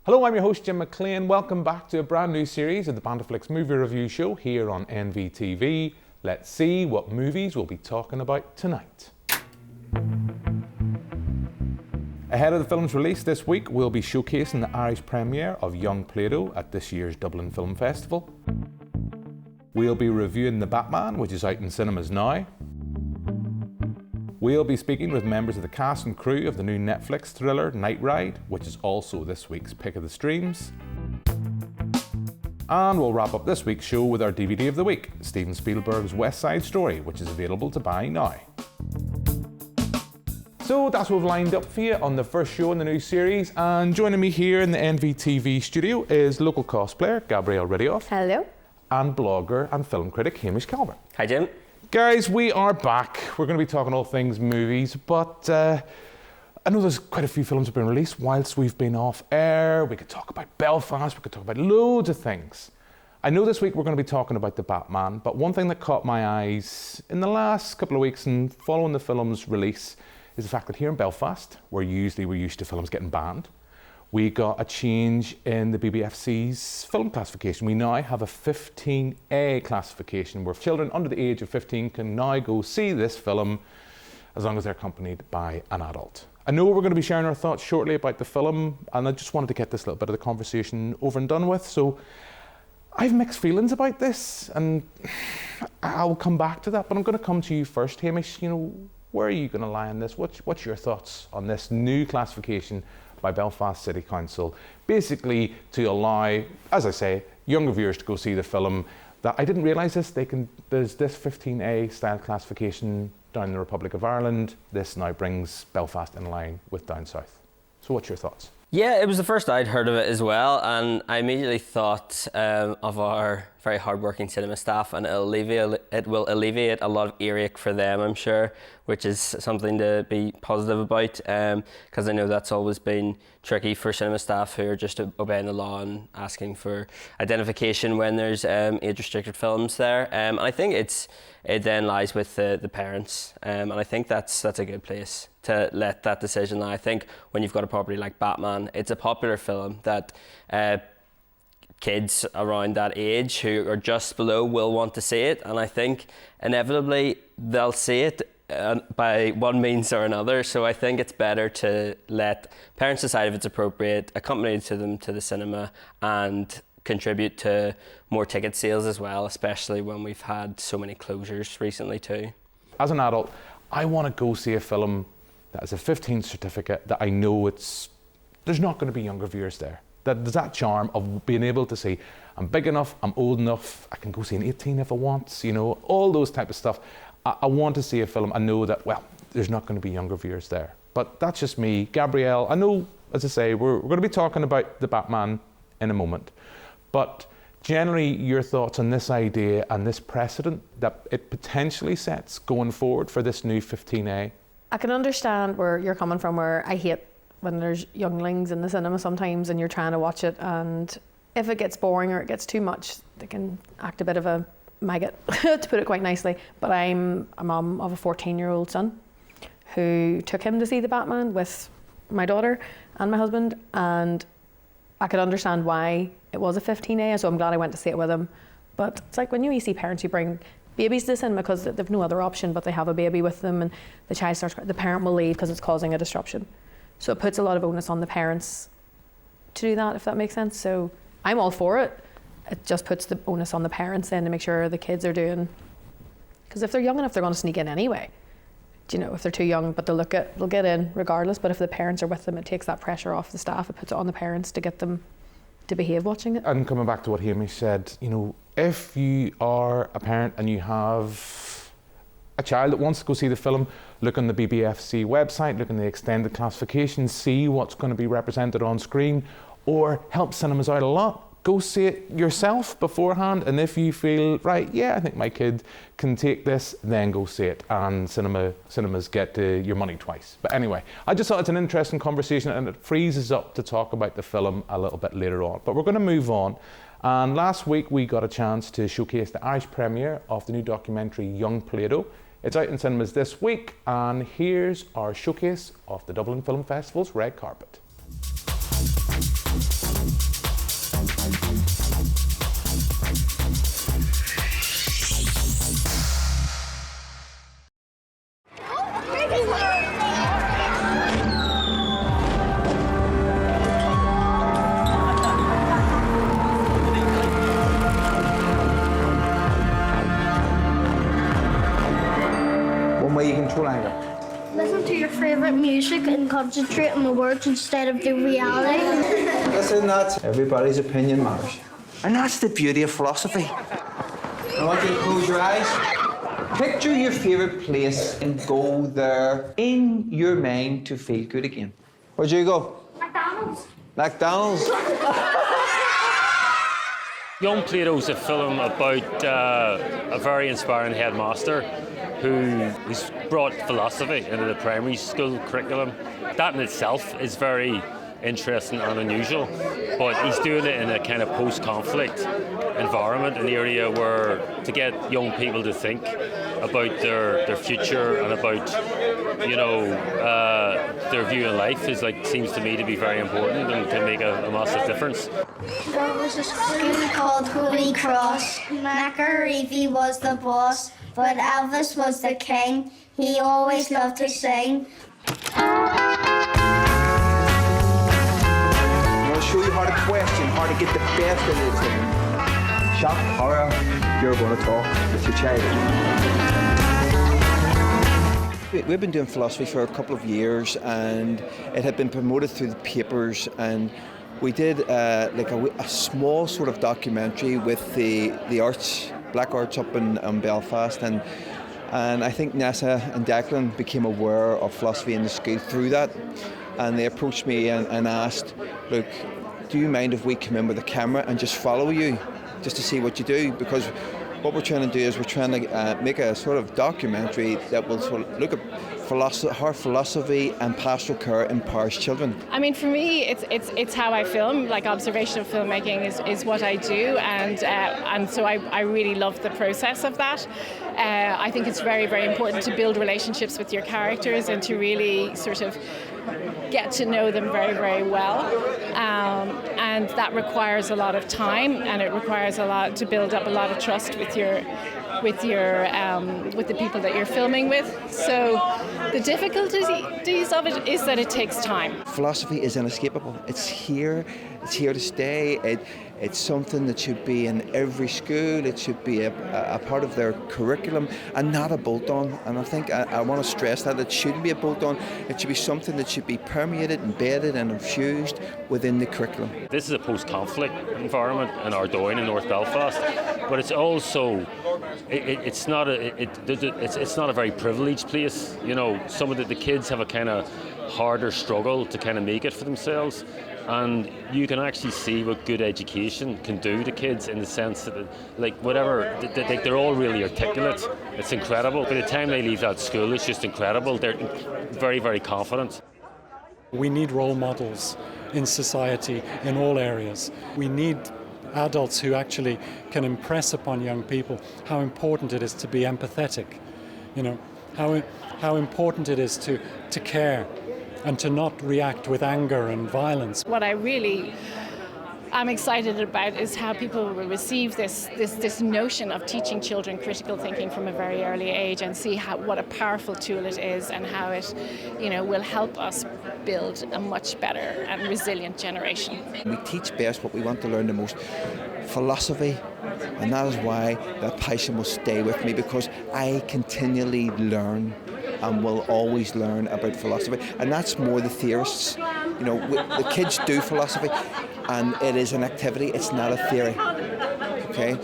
Hello, I'm your host Jim McLean. Welcome back to a brand new series of the Omniplexx movie review show here on NVTV. Let's see what movies we'll be talking about tonight. Ahead of the film's release this week, we'll be showcasing the Irish premiere of Young Plato at this year's Dublin Film Festival. We'll be reviewing The Batman, which is out in cinemas now. We'll be speaking with members of the cast and crew of the new Netflix thriller Nightride, which is also this week's pick of the streams. And we'll wrap up this week's show with our DVD of the week, Steven Spiellberg's West Side Story, which is available to buy now. So that's what we've lined up for you on the first show in the new series, and joining me here in the NVTV studio is local cosplayer Gabrielle Riddiough. Hello. And blogger and film critic Hamish Calvert. Hi Jim. Guys, we are back. We're going to be talking all things movies, but I know there's quite a few films have been released whilst we've been off air. We could talk about Belfast, we could talk about loads of things. I know this week we're going to be talking about The Batman, but one thing that caught my eyes in the last couple of weeks and following the film's release is the fact that here in Belfast, where usually we're used to films getting banned, we got a change in the BBFC's film classification. We now have a 15A classification where children under the age of 15 can now go see this film as long as they're accompanied by an adult. I know we're going to be sharing our thoughts shortly about the film, and I just wanted to get this little bit of the conversation over and done with. So I have mixed feelings about this, and I'll come back to that, but I'm going to come to you first, Hamish. Where are you going to lie on this? What's your thoughts on this new classification by Belfast City Council, basically to allow, as I say, younger viewers to go see the film? That I didn't realise this. There's this 15A style classification down in the Republic of Ireland. This now brings Belfast in line with down south. So what's your thoughts? Yeah, it was the first I'd heard of it as well, and I immediately thought of our very hardworking cinema staff, and it will alleviate a lot of earache for them, I'm sure, which is something to be positive about, because I know that's always been tricky for cinema staff who are just obeying the law and asking for identification when there's age-restricted films there. And I think it then lies with the parents, and I think that's a good place to let that decision lie. I think when you've got a property like Batman, it's a popular film that kids around that age who are just below will want to see it, and I think inevitably they'll see it by one means or another. So I think it's better to let parents decide if it's appropriate, accompany them to the cinema, and contribute to more ticket sales as well, especially when we've had so many closures recently too. As an adult, I want to go see a film that has a 15 certificate that I know there's not going to be younger viewers there. That there's that charm of being able to say, I'm big enough, I'm old enough, I can go see an 18 if I want, all those type of stuff. I want to see a film, I know that, well, there's not going to be younger viewers there. But that's just me. Gabrielle, I know, as I say, we're going to be talking about The Batman in a moment, but generally your thoughts on this idea and this precedent that it potentially sets going forward for this new 15A? I can understand where you're coming from, where I hate when there's younglings in the cinema sometimes and you're trying to watch it, and if it gets boring or it gets too much, they can act a bit of a maggot, to put it quite nicely. But I'm a mum of a 14-year-old son who took him to see The Batman with my daughter and my husband, and I could understand why it was a 15A, so I'm glad I went to see it with him. But it's like when you see parents who bring babies to the cinema because they've no other option, but they have a baby with them and the child starts crying, the parent will leave because it's causing a disruption. So it puts a lot of onus on the parents to do that, if that makes sense. So I'm all for it. It just puts the onus on the parents then to make sure the kids are doing, because if they're young enough, they're going to sneak in anyway. If they're too young, but they'll get in regardless. But if the parents are with them, it takes that pressure off the staff. It puts it on the parents to get them to behave watching it. And coming back to what Hamish said, if you are a parent and you have a child that wants to go see the film, look on the BBFC website, look on the extended classification, see what's going to be represented on screen, or help cinemas out a lot. Go see it yourself beforehand, and if you feel, right, yeah, I think my kid can take this, then go see it, and cinemas get your money twice. But anyway, I just thought it's an interesting conversation, and it frees us up to talk about the film a little bit later on. But we're going to move on, and last week we got a chance to showcase the Irish premiere of the new documentary Young Plato. It's out in cinemas this week, and here's our showcase of the Dublin Film Festival's red carpet. One way you control anger. Listen to your favourite music and concentrate on the words instead of the reality. Listen, that's everybody's opinion matters. And that's the beauty of philosophy. I want you to close your eyes. Picture your favourite place and go there in your mind to feel good again. Where'd you go? McDonald's. McDonald's. Young Plato's a film about a very inspiring headmaster who's brought philosophy into the primary school curriculum. That in itself is very interesting and unusual, but he's doing it in a kind of post-conflict environment, an area where to get young people to think about their future and about, you know, their view in life is seems to me to be very important and can make a massive difference. There was a school called Holy Cross. Macaroni was the boss, but Elvis was the king. He always loved to sing. I'll show you how to question, how to get the best out of the thing. Shock, horror, you're going to talk with your child. We've been doing philosophy for a couple of years, and it had been promoted through the papers, and we did a small sort of documentary with the arts, black arts up in Belfast, and I think Nessa and Declan became aware of philosophy in the school through that, and they approached me and asked, look, do you mind if we come in with a camera and just follow you, just to see what you do? Because what we're trying to do is we're trying to make a sort of documentary that will sort of look at how philosophy and pastoral care empowers children. I mean, for me, it's how I film. Like, observational filmmaking is what I do, and so I really love the process of that. I think it's very, very important to build relationships with your characters and to really sort of get to know them very, very well, and that requires a lot of time, and it requires a lot to build up a lot of trust with the people that you're filming with. So the difficulties of it is that it takes time. Philosophy is inescapable. It's here to stay. It's something that should be in every school. It should be a part of their curriculum and not a bolt-on. And I think I want to stress that it shouldn't be a bolt-on. It should be something that should be permeated, embedded and infused within the curriculum. This is a post-conflict environment in Ardoyne in North Belfast, but it's also it's not a very privileged place. You know, some of the kids have a kind of harder struggle to kind of make it for themselves. And you can actually see what good education can do to kids, in the sense that, they're all really articulate. It's incredible. By the time they leave that school, it's just incredible. They're very, very confident. We need role models in society in all areas. We need adults who actually can impress upon young people how important it is to be empathetic. You know, how important it is to care and to not react with anger and violence. What I really am excited about is how people will receive this notion of teaching children critical thinking from a very early age, and see what a powerful tool it is, and how it, will help us build a much better and resilient generation. We teach best what we want to learn the most, philosophy, and that is why that passion will stay with me, because I continually learn and will always learn about philosophy. And that's more the theorists. The kids do philosophy, and it is an activity, it's not a theory. Okay?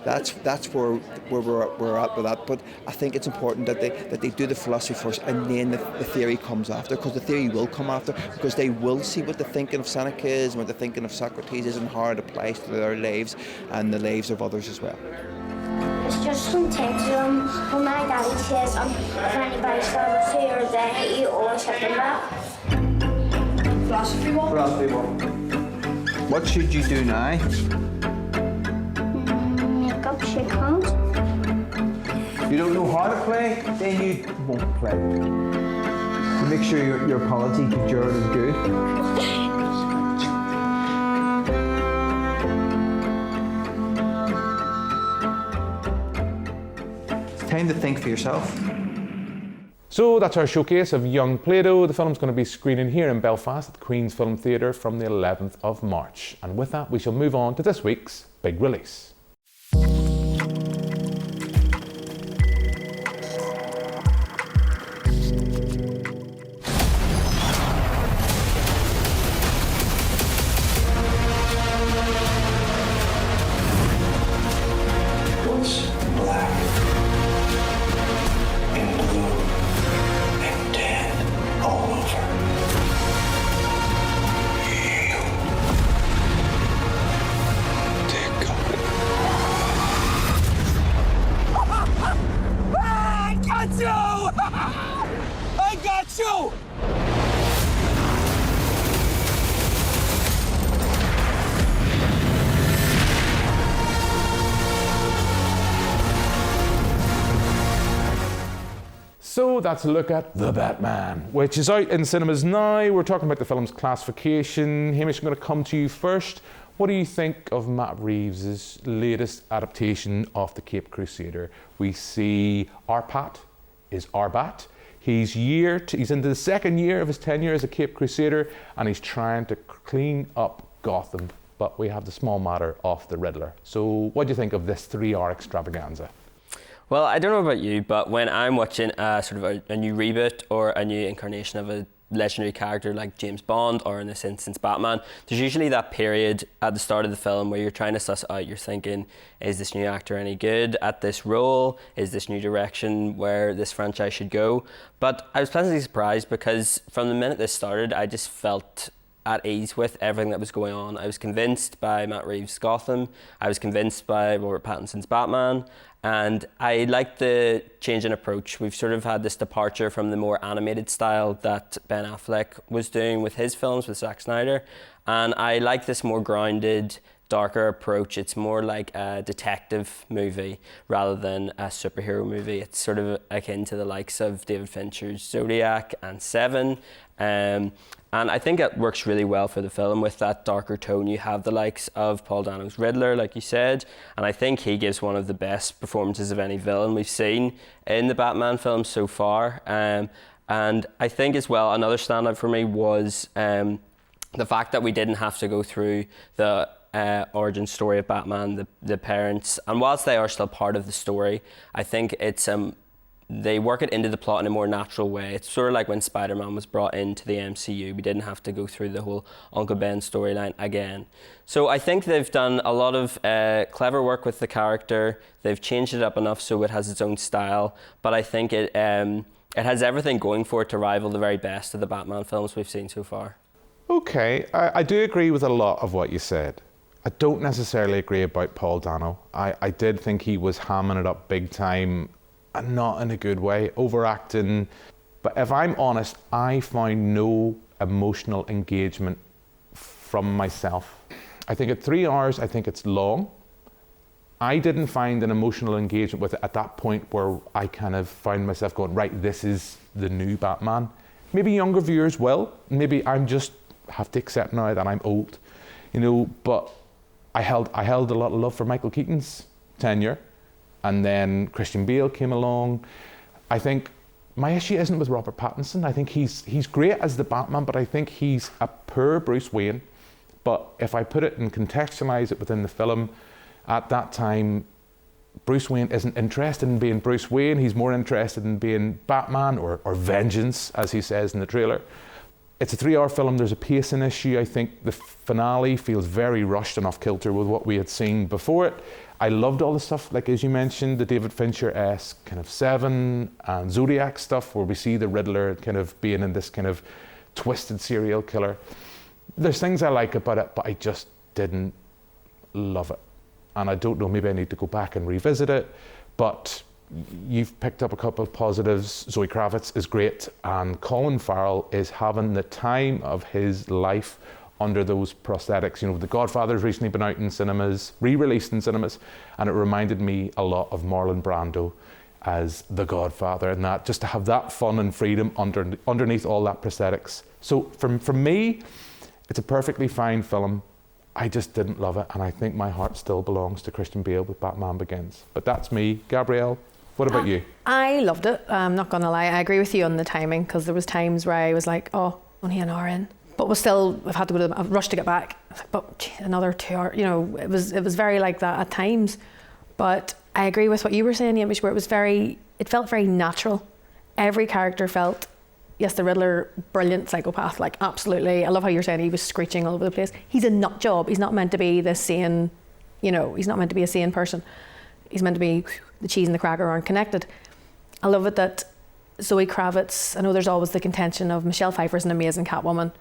That's where we're at with that. But I think it's important that they do the philosophy first, and then the theory comes after, because the theory will come after, because they will see what the thinking of Seneca is, what the thinking of Socrates is, and how it applies to their lives and the lives of others as well. It's just some things when my daddy says if anybody's got a fear of that, you always have to laugh. Philosophy one? Philosophy one. What should you do now? Make up, shake hands. You don't know how to play, then you won't play. So make sure your apology to Jared is good. time to think for yourself. So that's our showcase of Young Plato. The film's going to be screening here in Belfast at the Queen's Film Theatre from the 11th of March. And with that, we shall move on to this week's big release. So that's a look at The Batman, which is out in cinemas now. We're talking about the film's classification. Hamish, I'm going to come to you first. What do you think of Matt Reeves' latest adaptation of The Caped Crusader? We see Arpat is Arbat. He's into the second year of his tenure as a Caped Crusader, and he's trying to clean up Gotham. But we have the small matter of the Riddler. So what do you think of this 3-hour extravaganza? Well, I don't know about you, but when I'm watching a new reboot or a new incarnation of a legendary character like James Bond, or in this instance Batman, there's usually that period at the start of the film where you're trying to suss out, you're thinking, is this new actor any good at this role? Is this new direction where this franchise should go? But I was pleasantly surprised, because from the minute this started, I just felt at ease with everything that was going on. I was convinced by Matt Reeves' Gotham, I was convinced by Robert Pattinson's Batman, and I liked the change in approach. We've sort of had this departure from the more animated style that Ben Affleck was doing with his films with Zack Snyder, and I like this more grounded, darker approach. It's more like a detective movie rather than a superhero movie. It's sort of akin to the likes of David Fincher's Zodiac and Seven. And I think it works really well for the film with that darker tone. You have the likes of Paul Dano's Riddler, like you said, and I think he gives one of the best performances of any villain we've seen in the Batman films so far. And I think as well, another standout for me was the fact that we didn't have to go through the origin story of Batman, the parents, and whilst they are still part of the story, I think it's they work it into the plot in a more natural way. It's sort of like when Spider-Man was brought into the MCU. We didn't have to go through the whole Uncle Ben storyline again. So I think they've done a lot of clever work with the character. They've changed it up enough so it has its own style, but I think it has everything going for it to rival the very best of the Batman films we've seen so far. Okay, I do agree with a lot of what you said. I don't necessarily agree about Paul Dano. I did think he was hamming it up big time, and not in a good way, overacting. But if I'm honest, I found no emotional engagement from myself. I think at 3 hours, I think it's long. I didn't find an emotional engagement with it at that point where I kind of found myself going, right, this is the new Batman. Maybe younger viewers will. Maybe I'm just have to accept now that I'm old, but I held a lot of love for Michael Keaton's tenure. And then Christian Bale came along. I think my issue isn't with Robert Pattinson. I think he's great as the Batman, but I think he's a poor Bruce Wayne. But if I put it and contextualize it within the film, at that time, Bruce Wayne isn't interested in being Bruce Wayne. He's more interested in being Batman or vengeance, as he says in the trailer. It's a 3-hour film. There's a pacing issue. I think the finale feels very rushed and off kilter with what we had seen before it. I loved all the stuff, like as you mentioned, the David Fincher-esque kind of Seven and Zodiac stuff, where we see the Riddler kind of being in this kind of twisted serial killer. There's things I like about it, but I just didn't love it. And I don't know, maybe I need to go back and revisit it, but you've picked up a couple of positives. Zoe Kravitz is great, and Colin Farrell is having the time of his life under those prosthetics. The Godfather's recently been out in cinemas, re-released in cinemas, and it reminded me a lot of Marlon Brando as the Godfather, and that just to have that fun and freedom underneath all that prosthetics. So for me, it's a perfectly fine film. I just didn't love it, and I think my heart still belongs to Christian Bale with Batman Begins. But that's me. Gabrielle? What about you? I loved it. I'm not going to lie. I agree with you on the timing, because there was times where I was like, oh, only an hour in. But was still, I've had to go to, I've rushed to get back. I was like, but gee, another 2 hours, you know, it was very like that at times. But I agree with what you were saying, Hamish, where it felt very natural. Every character felt, yes, the Riddler, brilliant psychopath, like absolutely. I love how you're saying he was screeching all over the place. He's a nut job. He's not meant to be this sane, you know, he's not meant to be a sane person. He's meant to be, the cheese and the cracker aren't connected. I love it that Zoe Kravitz, I know there's always the contention of Michelle Pfeiffer's an amazing Catwoman,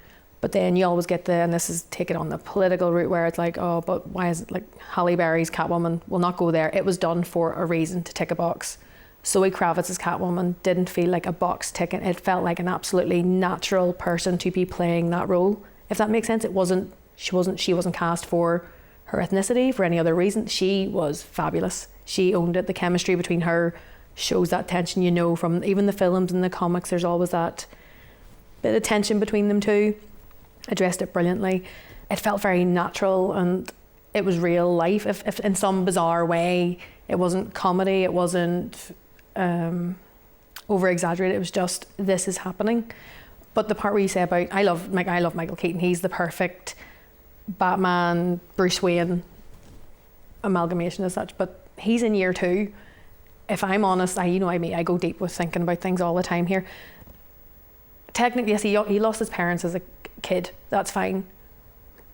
but then you always get and this is taken on the political route where it's like, oh, but why is it like Halle Berry's Catwoman will not go there. It was done for a reason, to tick a box. Zoe Kravitz's Catwoman didn't feel like a box ticking. It felt like an absolutely natural person to be playing that role, if that makes sense. She wasn't cast for her ethnicity, for any other reason. She was fabulous. She owned it. The chemistry between her shows that tension, you know, from even the films and the comics. There's always that bit of tension between them two. Addressed it brilliantly. It felt very natural, and it was real life. If in some bizarre way, it wasn't comedy, it wasn't over exaggerated. It was just, this is happening. But the part where you say about, I love Michael Keaton. He's the perfect Batman, Bruce Wayne amalgamation as such. But he's in year 2. If I'm honest, I go deep with thinking about things all the time here. Technically, yes, he lost his parents as a kid. That's fine.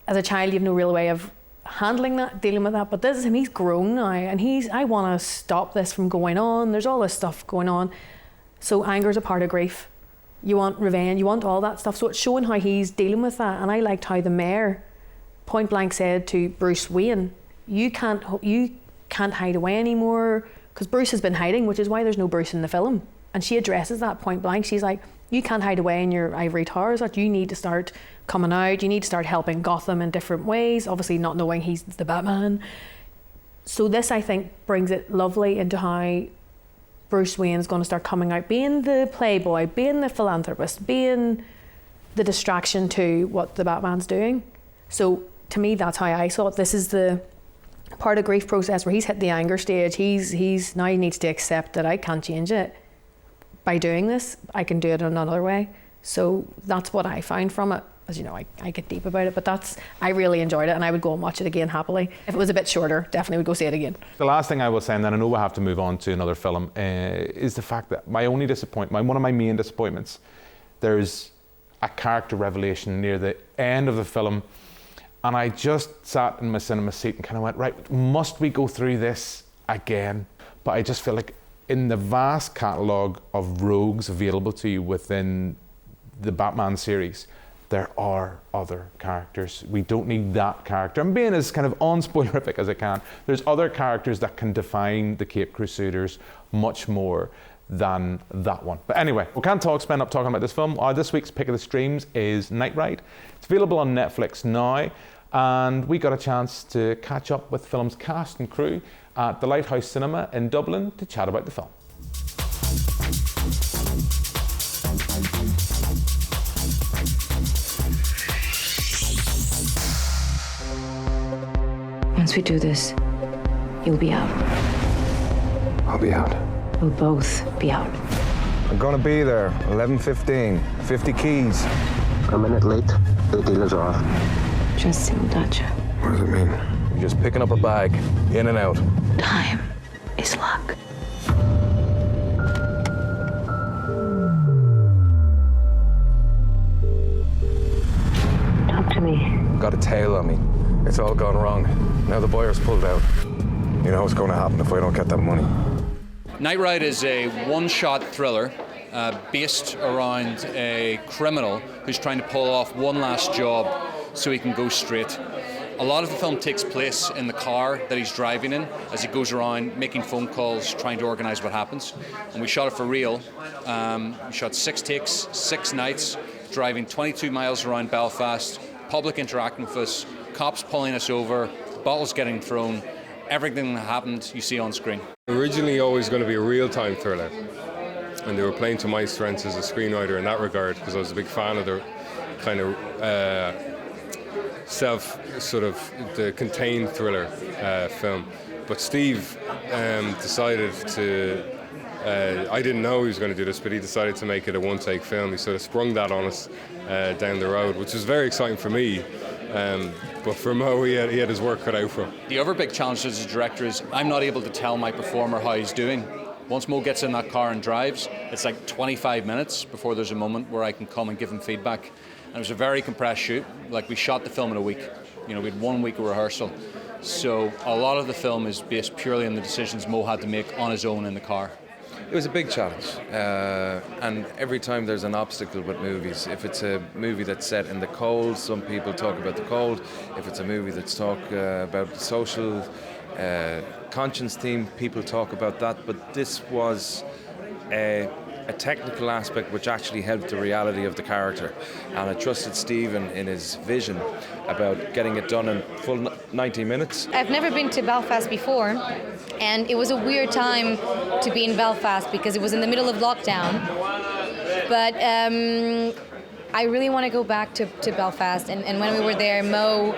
As a child, you have no real way of handling that, dealing with that. But this is him. He's grown now, and I want to stop this from going on. There's all this stuff going on. So anger is a part of grief. You want revenge. You want all that stuff. So it's showing how he's dealing with that. And I liked how the mayor point blank said to Bruce Wayne, "You can't hide away anymore," because Bruce has been hiding, which is why there's no Bruce in the film. And she addresses that point blank. She's like, "You can't hide away in your ivory towers. That you need to start coming out. You need to start helping Gotham in different ways." Obviously, not knowing he's the Batman. So this, I think, brings it lovely into how Bruce Wayne's going to start coming out, being the playboy, being the philanthropist, being the distraction to what the Batman's doing. So to me, that's how I saw it. This is the part of grief process where he's hit the anger stage. He's now he needs to accept that I can't change it. By doing this, I can do it in another way. So that's what I found from it. As you know, I get deep about it, but I really enjoyed it, and I would go and watch it again happily. If it was a bit shorter, definitely would go see it again. The last thing I will say, and then I know we'll have to move on to another film, is the fact that one of my main disappointments, there's a character revelation near the end of the film, and I just sat in my cinema seat and kind of went, right, must we go through this again? But I just feel like in the vast catalogue of rogues available to you within the Batman series, there are other characters. We don't need that character. I'm being as kind of unspoilerific as I can. There's other characters that can define the Caped Crusaders much more than that one. But anyway, we can't spend up talking about this film. This week's pick of the streams is Nightride. It's available on Netflix now, and we got a chance to catch up with the film's cast and crew at the Lighthouse Cinema in Dublin to chat about the film. Once we do this, you'll be out. I'll be out. We'll both be out. I'm gonna be there, 11:15, 50 keys. A minute late, the deal is off. Just single Dutch. What does it mean? You're just picking up a bag, in and out. Time is luck. Talk to me. Got a tail on me. It's all gone wrong. Now the buyer's pulled out. You know what's going to happen if I don't get that money. Nightride is a one-shot thriller based around a criminal who's trying to pull off one last job so he can go straight. A lot of the film takes place in the car that he's driving in as he goes around making phone calls, trying to organise what happens. And we shot it for real. We shot 6 takes, 6 nights, driving 22 miles around Belfast, public interacting with us, cops pulling us over, bottles getting thrown, everything that happened you see on screen. Originally always going to be a real-time thriller, and they were playing to my strengths as a screenwriter in that regard, because I was a big fan of the kind of the contained thriller film. But Steve decided to, I didn't know he was going to do this, but he decided to make it a one-take film. He sort of sprung that on us down the road, which was very exciting for me. But for Mo, he had his work cut out for him. The other big challenge as a director is I'm not able to tell my performer how he's doing. Once Mo gets in that car and drives, it's like 25 minutes before there's a moment where I can come and give him feedback. And it was a very compressed shoot. Like, we shot the film in a week. You know, we had 1 week of rehearsal. So a lot of the film is based purely on the decisions Mo had to make on his own in the car. It was a big challenge, and every time there's an obstacle with movies. If it's a movie that's set in the cold, some people talk about the cold. If it's a movie that's about the social conscience theme, people talk about that. But this was a technical aspect which actually helped the reality of the character, and I trusted Stephen in his vision about getting it done in full 90 minutes. I've never been to Belfast before, and it was a weird time to be in Belfast because it was in the middle of lockdown, but I really want to go back to Belfast, and when we were there, Mo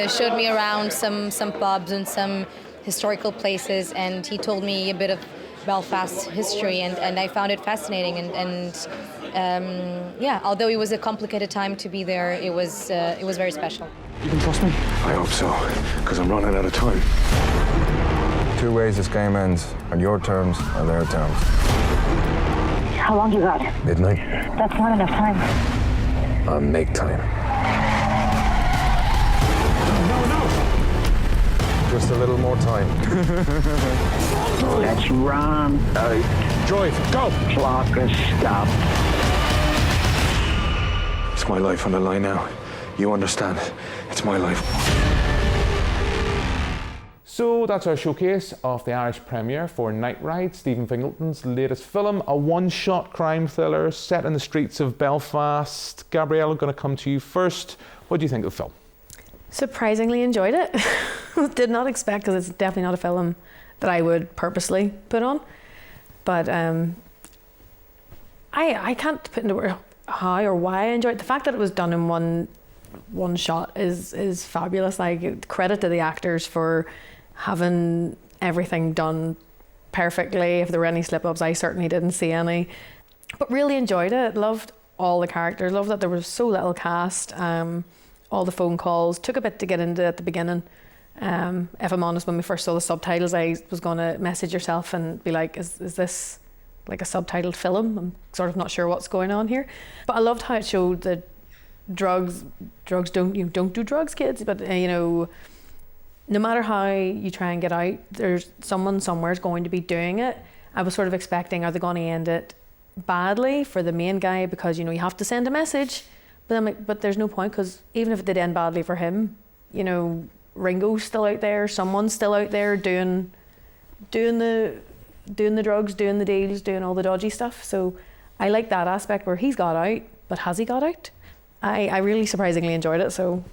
showed me around some pubs and some historical places, and he told me a bit of Belfast's history, and I found it fascinating, and although it was a complicated time to be there, it was very special. You can trust me? I hope so, because I'm running out of time. 2 ways this game ends, on your terms or their terms. How long you got? Midnight. That's not enough time. I'll make time. Just a little more time. Let's run. Drive, go! Clock has stopped. It's my life on the line now. You understand? It's my life. So that's our showcase of the Irish premiere for Nightride, Stephen Fingleton's latest film, a one-shot crime thriller set in the streets of Belfast. Gabrielle, I'm going to come to you first. What do you think of the film? Surprisingly enjoyed it. Did not expect, because it's definitely not a film that I would purposely put on. But I can't put into words how or why I enjoyed it. The fact that it was done in one shot is fabulous. Like, credit to the actors for having everything done perfectly. If there were any slip-ups, I certainly didn't see any. But really enjoyed it. Loved all the characters. Loved that there was so little cast. All the phone calls. Took a bit to get into at the beginning. If I'm honest, when we first saw the subtitles, I was going to message yourself and be like, is this like a subtitled film? I'm sort of not sure what's going on here. But I loved how it showed that drugs don't do drugs, kids. But no matter how you try and get out, there's someone somewhere is going to be doing it. I was sort of expecting, are they going to end it badly for the main guy, because you have to send a message. But I'm like, but there's no point, because even if it did end badly for him, Ringo's still out there, someone's still out there doing the drugs, doing the deals, doing all the dodgy stuff. So I like that aspect where he's got out, but has he got out? I really surprisingly enjoyed it. So,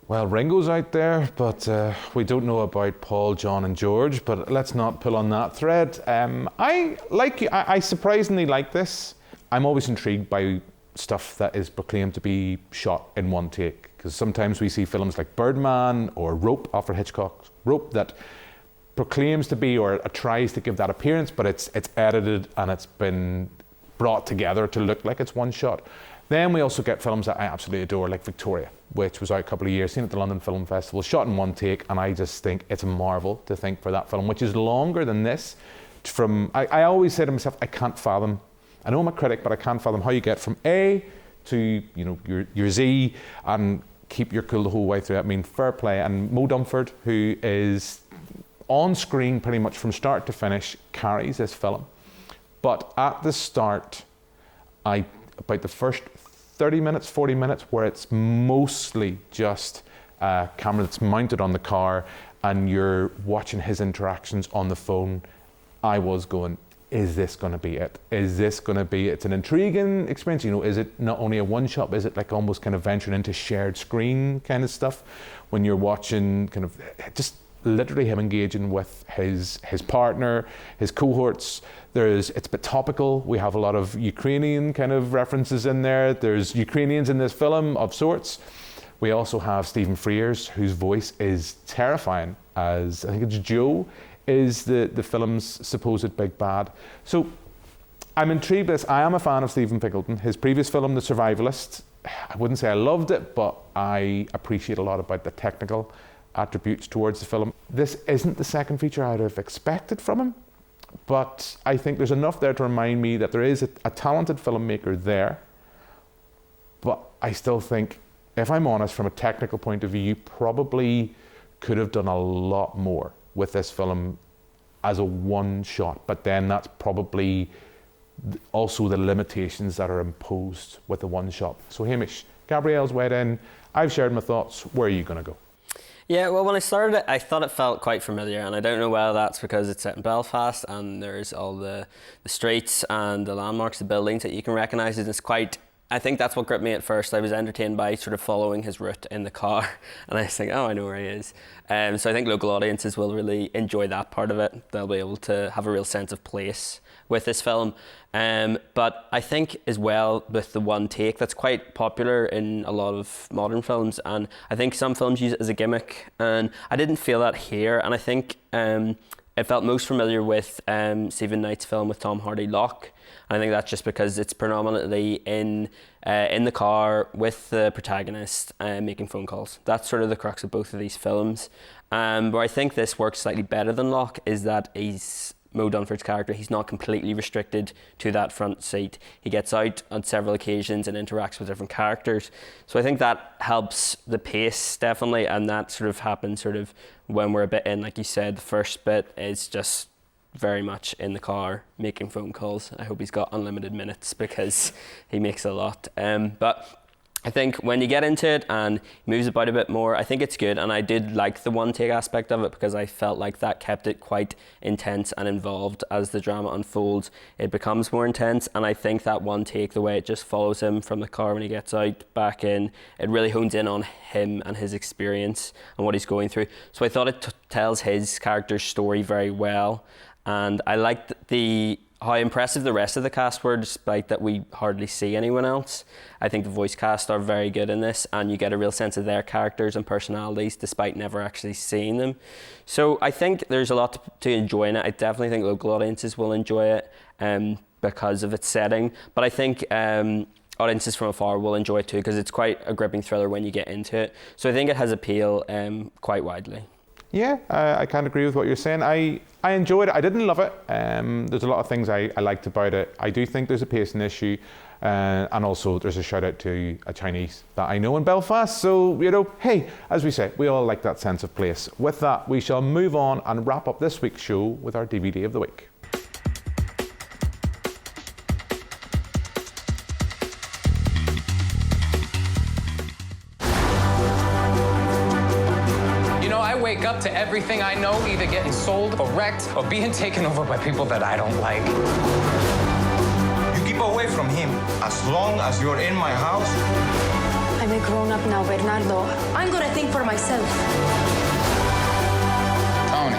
well, Ringo's out there, but we don't know about Paul, John and George, but let's not pull on that thread. I surprisingly like this. I'm always intrigued by stuff that is proclaimed to be shot in one take, because sometimes we see films like Birdman or Rope, Alfred Hitchcock's Rope, that proclaims to be or tries to give that appearance, but it's edited and it's been brought together to look like it's one shot. Then we also get films that I absolutely adore, like Victoria, which was out a couple of years, seen at the London Film Festival, shot in one take, and I just think it's a marvel to think for that film, which is longer than this. I always say to myself, I can't fathom, I know I'm a critic, but I can't fathom how you get from A to your Z and keep your cool the whole way through. I mean, fair play. And Mo Dumford, who is on screen pretty much from start to finish, carries this film. But at the start, about the first 30 minutes, 40 minutes, where it's mostly just a camera that's mounted on the car and you're watching his interactions on the phone, I was going, is this going to be it? Is this going to be it? It's an intriguing experience. Is it not only a one shot, but is it like almost kind of venturing into shared screen kind of stuff when you're watching kind of just literally him engaging with his partner, his cohorts. It's a bit topical. We have a lot of Ukrainian kind of references in there. There's Ukrainians in this film of sorts. We also have Stephen Frears, whose voice is terrifying, as I think it's Joe is the film's supposed big bad. So I'm intrigued by this. I am a fan of Stephen Fingleton. His previous film, The Survivalist, I wouldn't say I loved it, but I appreciate a lot about the technical attributes towards the film. This isn't the second feature I'd have expected from him, but I think there's enough there to remind me that there is a talented filmmaker there. But I still think, if I'm honest, from a technical point of view, you probably could have done a lot more with this film as a one shot. But then that's probably also the limitations that are imposed with the one shot. So Hamish, Gabrielle's weighed in. I've shared my thoughts. Where are you going to go? Yeah, well, when I started it, I thought it felt quite familiar, and I don't know whether that's because it's set in Belfast and there's all the streets and the landmarks, the buildings that you can recognise. It's quite, I think that's what gripped me at first. I was entertained by sort of following his route in the car, and I was thinking, oh, I know where he is. So I think local audiences will really enjoy that part of it. They'll be able to have a real sense of place with this film. But I think as well with the one take, that's quite popular in a lot of modern films, and I think some films use it as a gimmick, and I didn't feel that here. And I think it felt most familiar with Stephen Knight's film with Tom Hardy, Locke. And I think that's just because it's predominantly in the car with the protagonist making phone calls. That's sort of the crux of both of these films. Where I think this works slightly better than Locke is that Mo Dunford's character, he's not completely restricted to that front seat. He gets out on several occasions and interacts with different characters. So I think that helps the pace, definitely, and that sort of happens sort of when we're a bit in, like you said, the first bit is just very much in the car making phone calls. I hope he's got unlimited minutes because he makes a lot. But I think when you get into it and he moves about a bit more, I think it's good. And I did like the one take aspect of it because I felt like that kept it quite intense and involved. As the drama unfolds, it becomes more intense. And I think that one take, the way it just follows him from the car when he gets out, back in, it really hones in on him and his experience and what he's going through. So I thought it tells his character's story very well. And I liked how impressive the rest of the cast were, despite that we hardly see anyone else. I think the voice cast are very good in this, and you get a real sense of their characters and personalities despite never actually seeing them. So I think there's a lot to enjoy in it. I definitely think local audiences will enjoy it because of its setting, but I think audiences from afar will enjoy it too because it's quite a gripping thriller when you get into it. So I think it has appeal quite widely. Yeah, I can't agree with what you're saying. I enjoyed it. I didn't love it. There's a lot of things I liked about it. I do think there's a pacing issue, and also there's a shout out to a Chinese that I know in Belfast. So, hey, as we say, we all like that sense of place. With that, we shall move on and wrap up this week's show with our DVD of the week. Wake up to everything I know either getting sold or wrecked or being taken over by people that I don't like. You keep away from him as long as you're in my house. I'm a grown-up now, Bernardo. I'm gonna think for myself. Tony,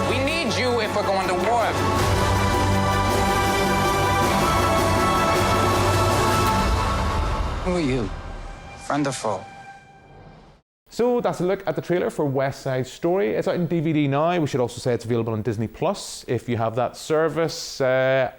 we need you if we're going to war. Who are you? Friend or foe? So that's a look at the trailer for West Side Story. It's out in DVD now. We should also say it's available on Disney Plus if you have that service.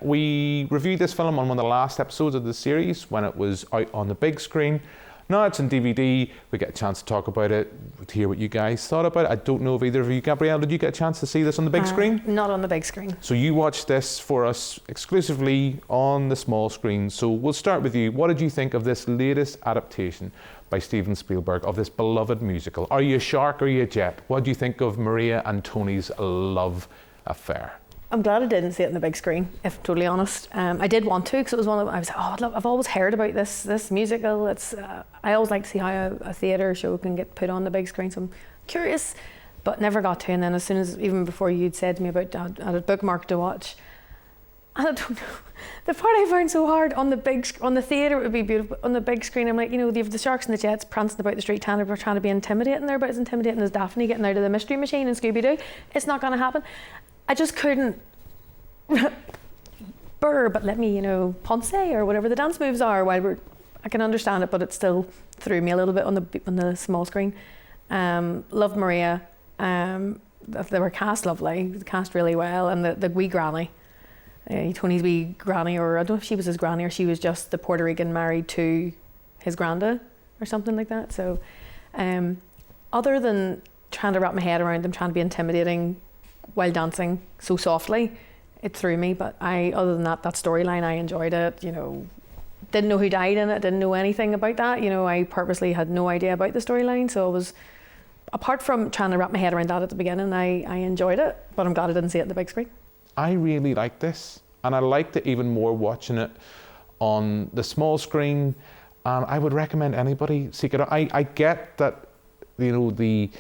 We reviewed this film on one of the last episodes of the series when it was out on the big screen. Now it's in DVD. We get a chance to talk about it, to hear what you guys thought about it. I don't know if either of you, Gabrielle, did you get a chance to see this on the big screen? Not on the big screen. So you watched this for us exclusively on the small screen. So we'll start with you. What did you think of this latest adaptation by Steven Spielberg of this beloved musical? Are you a shark or are you a jet? What do you think of Maria and Tony's love affair? I'm glad I didn't see it on the big screen, if I'm totally honest. I did want to because it was one of I was I've always heard about this musical. I always like to see how a theatre show can get put on the big screen, so I'm curious, but never got to. And then as soon as, even before you'd said to me about I had a bookmark to watch, and I don't know, the part I found so hard on the theatre it would be beautiful. On the big screen, I'm like, you have the sharks and the jets prancing about the street, trying to be intimidating. They're about as intimidating as Daphne getting out of the Mystery Machine in Scooby-Doo. It's not going to happen. I just couldn't but let me, Ponce or whatever the dance moves are while I can understand it, but it still threw me a little bit on the small screen. Loved Maria. They were cast lovely, cast really well, and the wee granny, Tony's wee granny, or I don't know if she was his granny or she was just the Puerto Rican married to his granda or something like that. So other than trying to wrap my head around them trying to be intimidating while dancing so softly, it threw me. But other than that storyline, I enjoyed it. Didn't know who died in it, didn't know anything about that. I purposely had no idea about the storyline, so I was, apart from trying to wrap my head around that at the beginning, I enjoyed it, but I'm glad I didn't see it on the big screen. I really liked this, and I liked it even more watching it on the small screen. I would recommend anybody seek it out. I get that, the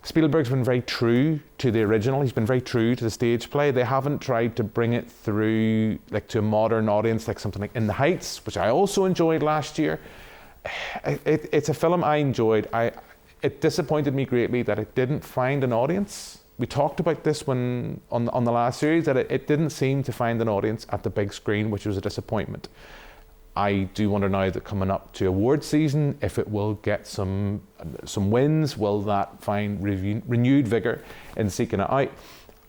Spielberg's been very true to the original. He's been very true to the stage play. They haven't tried to bring it through to a modern audience, like something like In the Heights, which I also enjoyed last year. It's a film I enjoyed. It disappointed me greatly that it didn't find an audience. We talked about this on the last series, that it didn't seem to find an audience at the big screen, which was a disappointment. I do wonder now that coming up to award season, if it will get some wins, will that find renewed vigour in seeking it out?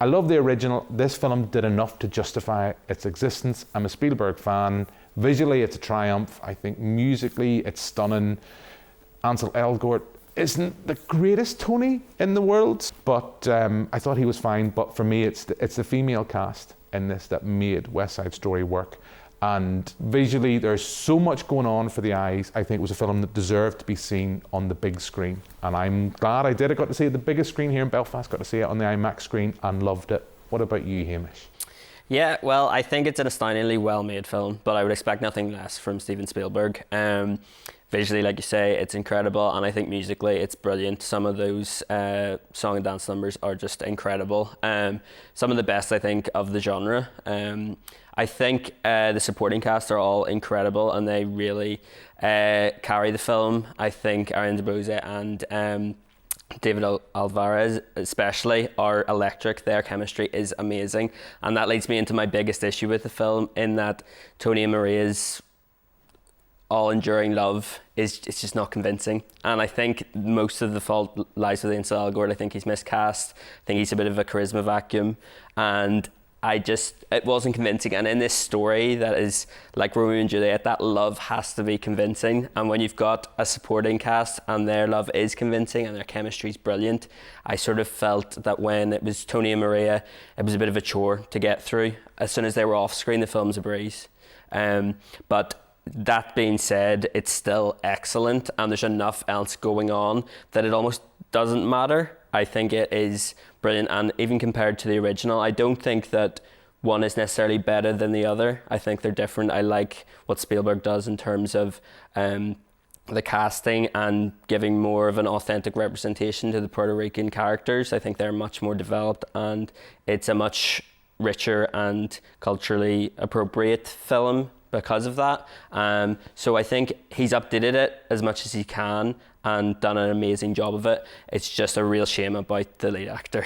I love the original. This film did enough to justify its existence. I'm a Spielberg fan. Visually, it's a triumph. I think musically, it's stunning. Ansel Elgort isn't the greatest Tony in the world, but I thought he was fine. But for me, it's the female cast in this that made West Side Story work. And visually, there's so much going on for the eyes. I think it was a film that deserved to be seen on the big screen. And I'm glad I did. I got to see it the biggest screen here in Belfast, got to see it on the IMAX screen and loved it. What about you, Hamish? Yeah, well, I think it's an astoundingly well-made film, but I would expect nothing less from Steven Spielberg. Visually, like you say, it's incredible, and I think musically it's brilliant. Some of those song and dance numbers are just incredible. Some of the best, I think, of the genre. I think the supporting cast are all incredible, and they really carry the film. I think Ariane DeBose and David Alvarez especially are electric. Their chemistry is amazing, and that leads me into my biggest issue with the film, in that Tony and Maria's all-enduring love is just not convincing. And I think most of the fault lies with Ansel Elgort. I think he's miscast. I think he's a bit of a charisma vacuum, and it wasn't convincing. And in this story that is like Romeo and Juliet, that love has to be convincing. And when you've got a supporting cast and their love is convincing and their chemistry is brilliant, I sort of felt that when it was Tony and Maria, it was a bit of a chore to get through. As soon as they were off screen, the film's a breeze. But that being said, it's still excellent, and there's enough else going on that it almost doesn't matter. I think it is brilliant, and even compared to the original, I don't think that one is necessarily better than the other. I think they're different. I like what Spielberg does in terms of the casting and giving more of an authentic representation to the Puerto Rican characters. I think they're much more developed, and it's a much richer and culturally appropriate film because of that. So I think he's updated it as much as he can and done an amazing job of it. It's just a real shame about the lead actor.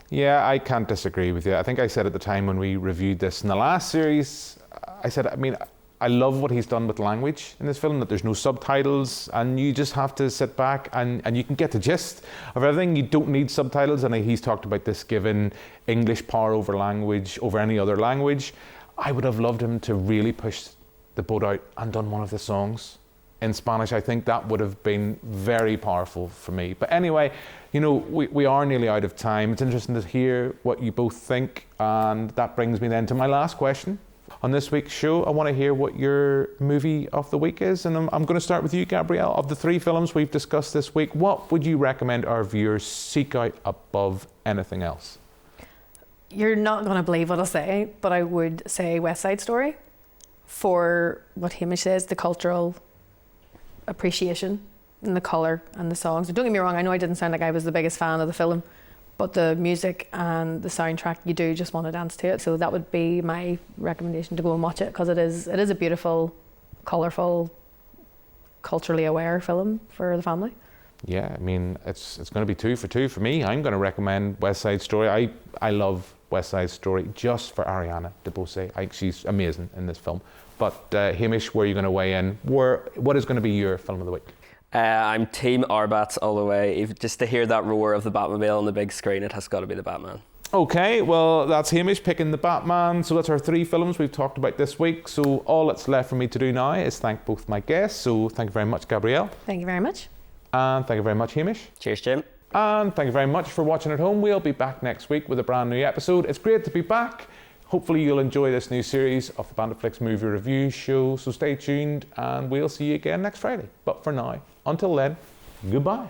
Yeah, I can't disagree with you. I think I said at the time when we reviewed this in the last series, I love what he's done with language in this film, that there's no subtitles and you just have to sit back and you can get the gist of everything. You don't need subtitles, and he's talked about this giving English power over language, over any other language. I would have loved him to really push the boat out and done one of the songs in Spanish. I think that would have been very powerful for me. But anyway, we are nearly out of time. It's interesting to hear what you both think, and that brings me then to my last question. On this week's show, I want to hear what your movie of the week is, and I'm going to start with you, Gabrielle. Of the 3 films we've discussed this week, what would you recommend our viewers seek out above anything else? You're not going to believe what I'll say, but I would say West Side Story for what Hamish says, the cultural appreciation and the colour and the songs. Don't get me wrong, I know I didn't sound like I was the biggest fan of the film, but the music and the soundtrack, you do just want to dance to it. So that would be my recommendation, to go and watch it, because it is a beautiful, colourful, culturally aware film for the family. Yeah, I mean, it's going to be 2 for 2 for me. I'm going to recommend West Side Story. I love West Side Story just for Ariana DeBose. I think she's amazing in this film. But Hamish, where are you going to weigh in? What is going to be your film of the week? I'm Team Arbats all the way. Just to hear that roar of the Batmobile on the big screen, it has got to be The Batman. Okay, well, that's Hamish picking The Batman. So that's our 3 films we've talked about this week. So all that's left for me to do now is thank both my guests. So thank you very much, Gabrielle. Thank you very much. And thank you very much, Hamish. Cheers, Jim. And thank you very much for watching at home. We'll be back next week with a brand new episode. It's great to be back. Hopefully you'll enjoy this new series of the Omniplexx movie review show. So stay tuned and we'll see you again next Friday. But for now, until then, goodbye.